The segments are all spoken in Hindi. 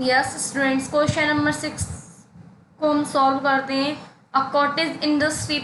यस स्टूडेंट्स, क्वेश्चन नंबर 6 को हम सॉल्व करते हैं। A cottage industry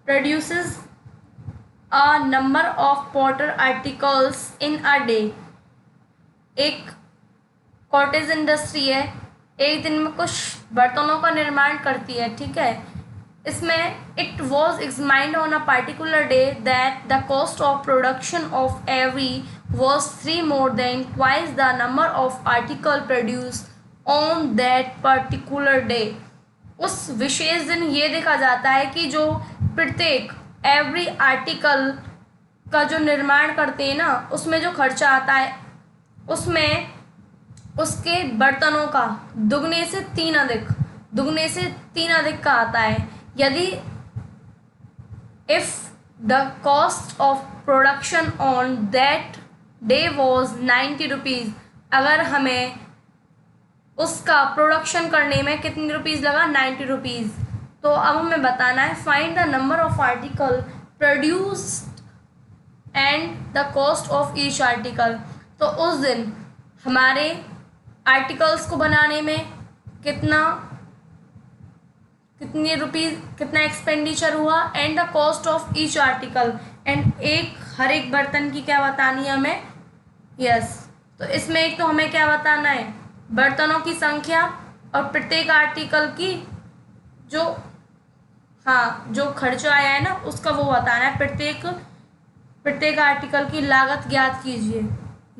produces a number of water articles in a day. एक कॉटेज इंडस्ट्री है, एक दिन में कुछ बर्तनों का निर्माण करती है, ठीक है। इसमें it was examined on a particular day that the cost of production of every was 3 more than twice the number of article produced on that particular day। उस विशेष दिन ये देखा जाता है कि जो प्रत्येक एवरी आर्टिकल का जो निर्माण करते हैं ना, उसमें जो खर्चा आता है उसमें उसके बर्तनों का दुगने से तीन अधिक का आता है। यदि if the cost of production on that day was 90 rupees, अगर हमें उसका प्रोडक्शन करने में कितनी रुपीज़ लगा, 90 रुपीज़। तो अब हमें बताना है find the number of article produced and the cost of each article. तो उस दिन हमारे आर्टिकल्स को बनाने में कितना एक्सपेंडिचर हुआ and the cost of each article, and हर एक बर्तन की क्या बतानी है हमें। यस, तो इसमें एक तो हमें क्या बताना है, बर्तनों की संख्या और प्रत्येक आर्टिकल की जो खर्चा आया है ना उसका वो बताना है। प्रत्येक आर्टिकल की लागत ज्ञात कीजिए।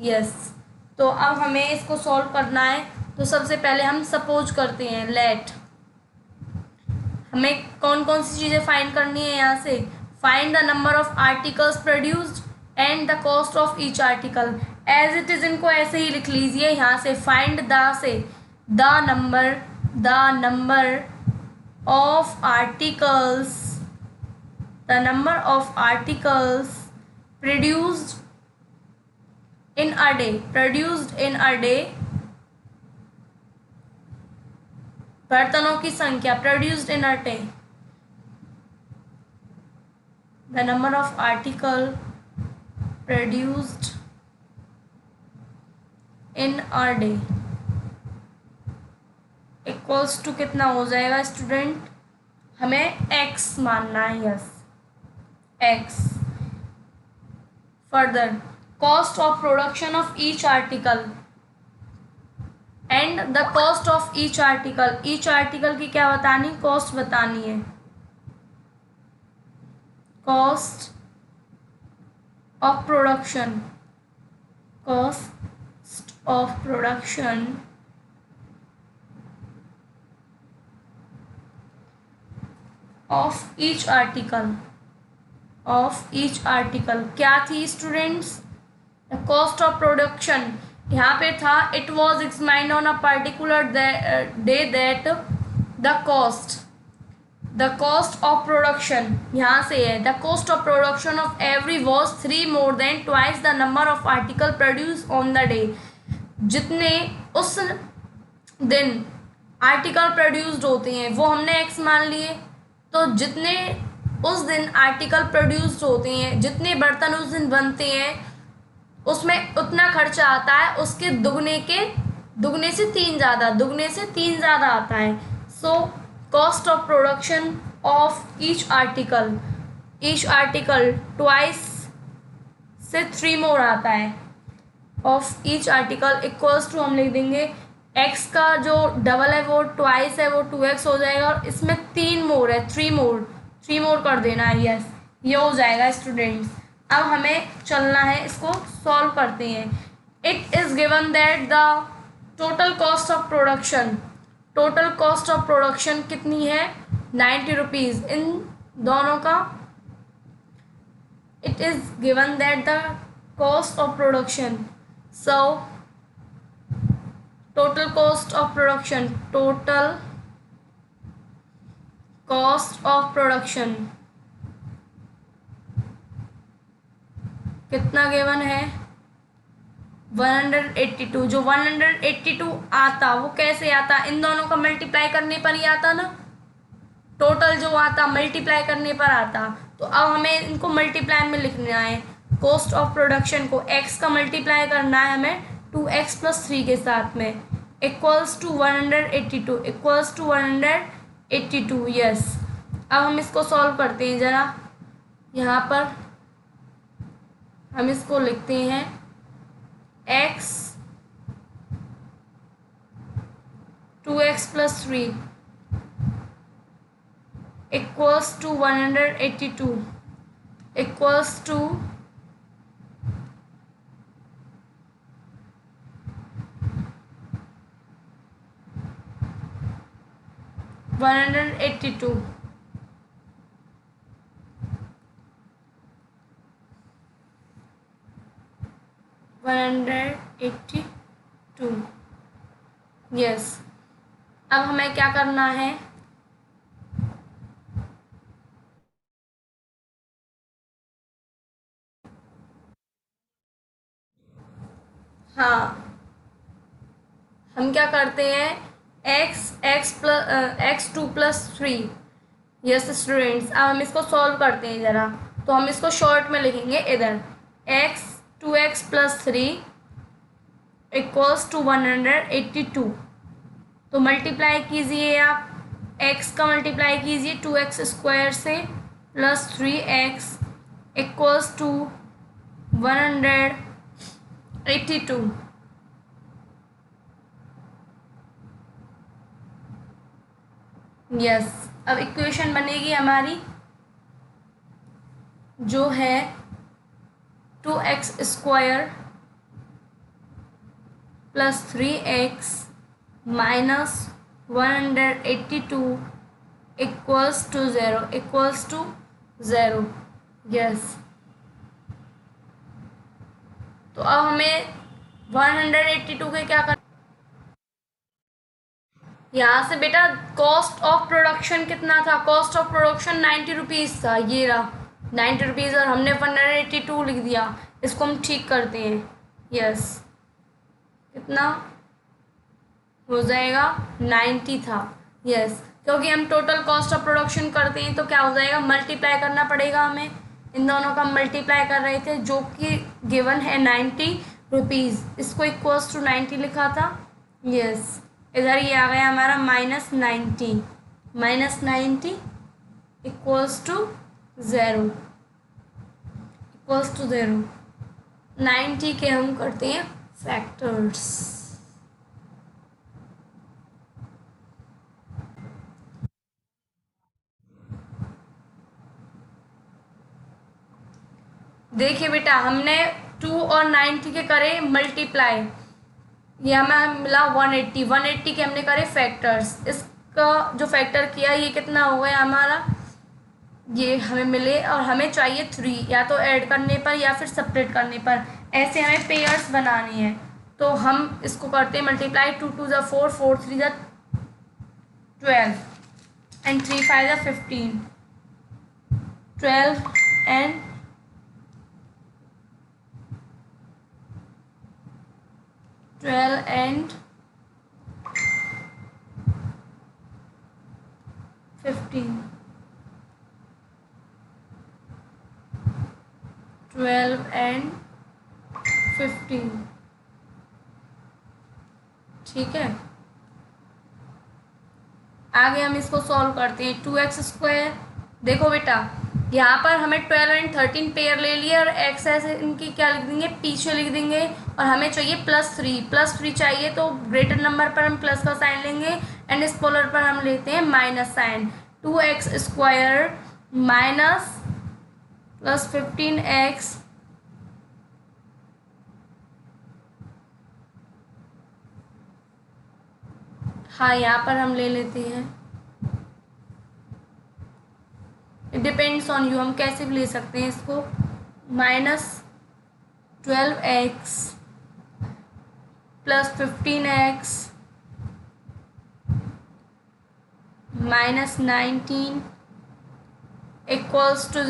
यस, तो अब हमें इसको सॉल्व करना है। तो सबसे पहले हम सपोज करते हैं लेट, हमें कौन कौन सी चीज़ें फाइंड करनी है। यहाँ से find the number of articles produced and the cost of each article. As it is इनको ऐसे ही लिख लीजिए। यहाँ से find the number of articles produced in a day, बर्तनों की संख्या produced in a day, the number of article produced in a day equals to कितना हो जाएगा स्टूडेंट, हमें x मानना है। Yes, x। Further cost of production of each article and the cost of each article की क्या बतानी, कॉस्ट बतानी है। Cost of production of each article क्या थी students, the cost of production. यहाँ पे था it was examined on a particular day that the cost of production, यहाँ से है the cost of production of every was 3 more than twice the number of article produce on the day. जितने उस दिन आर्टिकल प्रोड्यूस्ड होते हैं वो हमने x मान लिए। तो जितने उस दिन आर्टिकल प्रोड्यूस्ड होते हैं, जितने बर्तन उस दिन बनते हैं, उसमें उतना खर्चा आता है, उसके दुगने से तीन ज़्यादा आता है। So cost of production of each article twice से 3 more आता है of each article equals to, हम लिख देंगे x का जो डबल है वो ट्वाइस है, वो 2x हो जाएगा, और इसमें 3 more है, 3 more कर देना है। यस, ये हो जाएगा स्टूडेंट्स। अब हमें चलना है, इसको सॉल्व करते हैं। It is given that the total cost of production कितनी है, 90 रुपीज़ इन दोनों का। It is given that the cost of production, so total cost of production कितना गिवन है, 182। जो 182 आता वो कैसे आता, इन दोनों का मल्टीप्लाई करने पर ही आता ना, टोटल जो आता मल्टीप्लाई करने पर आता। तो अब हमें इनको मल्टीप्लाई में लिखना है। कॉस्ट ऑफ प्रोडक्शन को x का मल्टीप्लाई करना है हमें 2x+3 के साथ में equals to 182 equals to 182। Yes, अब हम इसको सॉल्व करते हैं ज़रा। यहाँ पर हम इसको लिखते हैं x 2x+3 equals to 182 equals to 182। Yes, अब हमें क्या करना है, हाँ हम क्या करते हैं x2+3। यस स्टूडेंट्स, अब हम इसको सॉल्व करते हैं ज़रा। तो हम इसको शॉर्ट में लिखेंगे इधर x 2x+3 इक्वल्स टू 182। तो मल्टीप्लाई कीजिए आप, x का मल्टीप्लाई कीजिए 2x² से plus 3x equals to 182। Yes, अब इक्वेशन बनेगी हमारी जो है 2x² plus 3x minus 182 equals to 0। Yes, तो अब हमें 182 के क्या कर, यहाँ से बेटा कॉस्ट ऑफ प्रोडक्शन कितना था, कॉस्ट ऑफ प्रोडक्शन 90 रुपीज़ था, ये रहा 90 रुपीज़ और हमने 182 लिख दिया। इसको हम ठीक करते हैं। यस, कितना हो जाएगा, 90 था। यस, क्योंकि हम टोटल कॉस्ट ऑफ प्रोडक्शन करते हैं तो क्या हो जाएगा, मल्टीप्लाई करना पड़ेगा हमें। इन दोनों का मल्टीप्लाई कर रहे थे जो कि गिवन है 90 रुपीज़, इसको इक्वल्स टू 90 लिखा था। यस, इधर ये आ गया हमारा -90 इक्वल्स टू 0 90 के हम करते हैं फैक्टर्स। देखिए बेटा, हमने 2 और 90 के करे मल्टीप्लाई, ये हमें मिला 180 के हमने करे फैक्टर्स। इसका जो फैक्टर किया ये कितना हो गया हमारा, ये हमें मिले और हमें चाहिए 3, या तो ऐड करने पर या फिर सेपरेट करने पर। ऐसे हमें पेयर्स बनानी है तो हम इसको करते हैं मल्टीप्लाई। 2 2 ज़ा 4, 4 3 ज़ा 12 एंड 3 5 ज़ा 15, 12 एंड 15, 12 एंड 15। ठीक है, आगे हम इसको सॉल्व करते हैं। 2x², देखो बेटा यहाँ पर हमें 12 एंड 13 पेयर ले लिए और x ऐसे इनकी क्या लिख देंगे, पीछे लिख देंगे। और हमें चाहिए +3 चाहिए तो ग्रेटर नंबर पर हम प्लस का साइन लेंगे एंड इस पोलर पर हम लेते हैं minus sign. 2x² minus plus 15x हाँ यहाँ पर हम ले लेते हैं, इट डिपेंड्स ऑन यू, हम कैसे भी ले सकते हैं इसको। -12x plus 15x minus 19 equals to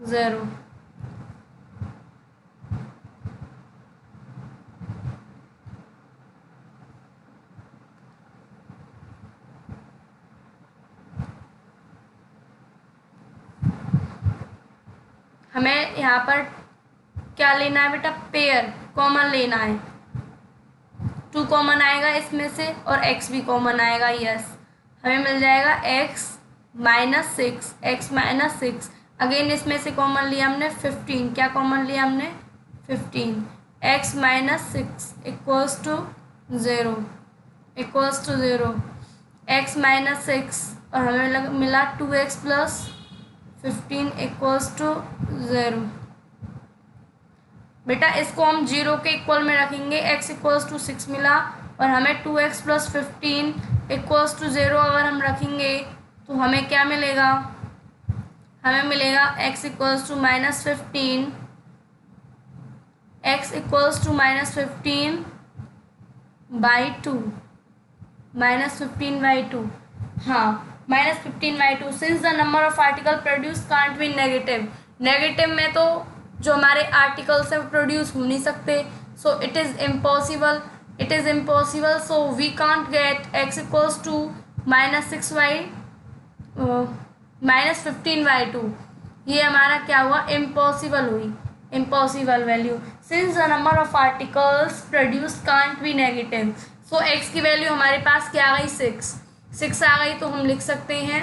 0। हमें यहाँ पर क्या लेना है बेटा, पेयर कॉमन लेना है। 2 कॉमन आएगा इसमें से और x भी कॉमन आएगा, यस। हमें मिल जाएगा x माइनस 6 अगेन इसमें से कॉमन लिया हमने 15, क्या कॉमन लिया हमने 15, x minus 6 equals to 0 x minus 6 और हमें मिला 2x प्लस 15 इक्वल्स टू 0। बेटा इसको हम 0 के इक्वल में रखेंगे, x इक्वल्स टू 6 मिला और हमें 2x प्लस 15 इक्वल्स टू 0 अगर हम रखेंगे तो हमें क्या मिलेगा, हमें मिलेगा x equals to minus 15, x equals to minus 15 by 2, minus 15 by 2, हाँ minus 15 by 2। Since the number of article produce can't be negative, negative में तो जो हमारे आर्टिकल्स हैं वो प्रोड्यूस हो नहीं सकते, so it is impossible, so we can't get x equals to minus 6 by minus 15 by 2। ये हमारा क्या हुआ, इम्पॉसिबल हुई, impossible value. Since the number of articles produce can't be negative, so x की वैल्यू हमारे पास क्या आ गई, 6 आ गई। तो हम लिख सकते हैं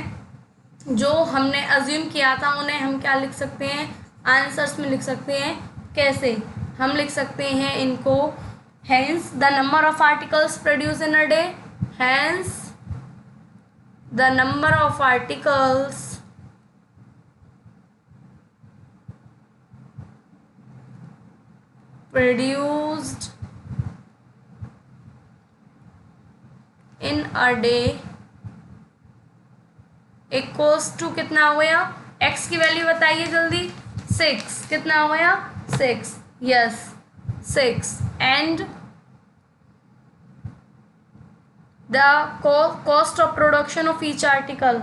जो हमने अज्यूम किया था उन्हें हम क्या लिख सकते हैं, आंसर्स में लिख सकते हैं। कैसे हम लिख सकते हैं इनको, hence the number of articles produce in a day, hence the number of articles produced in a day equals to कितना हो गया, x की वैल्यू बताइए जल्दी, 6, कितना हो गया 6, yes 6, and the cost of production of each article,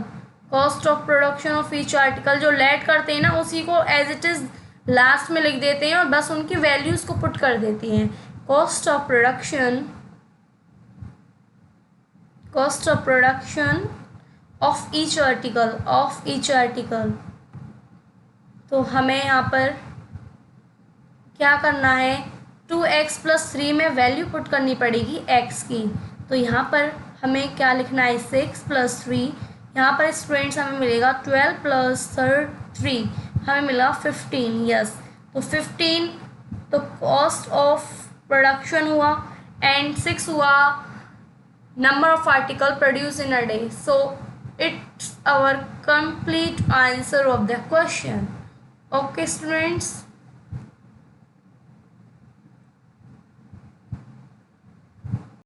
cost of production of each article, जो लेट करते हैं ना उसी को एज इट इज़ लास्ट में लिख देते हैं और बस उनकी वैल्यूज़ को पुट कर देती हैं। Cost of production of each article, तो हमें यहाँ पर क्या करना है, 2x प्लस 3 में वैल्यू पुट करनी पड़ेगी x की। तो यहाँ पर हमें क्या लिखना है, 6 प्लस 3, यहाँ पर स्टूडेंट्स हमें मिलेगा 12 प्लस 3 हमें मिला 15, यस। तो 15 तो कॉस्ट ऑफ प्रोडक्शन हुआ एंड 6 हुआ number of article produce in a day, so it's our complete answer of the question. Okay students.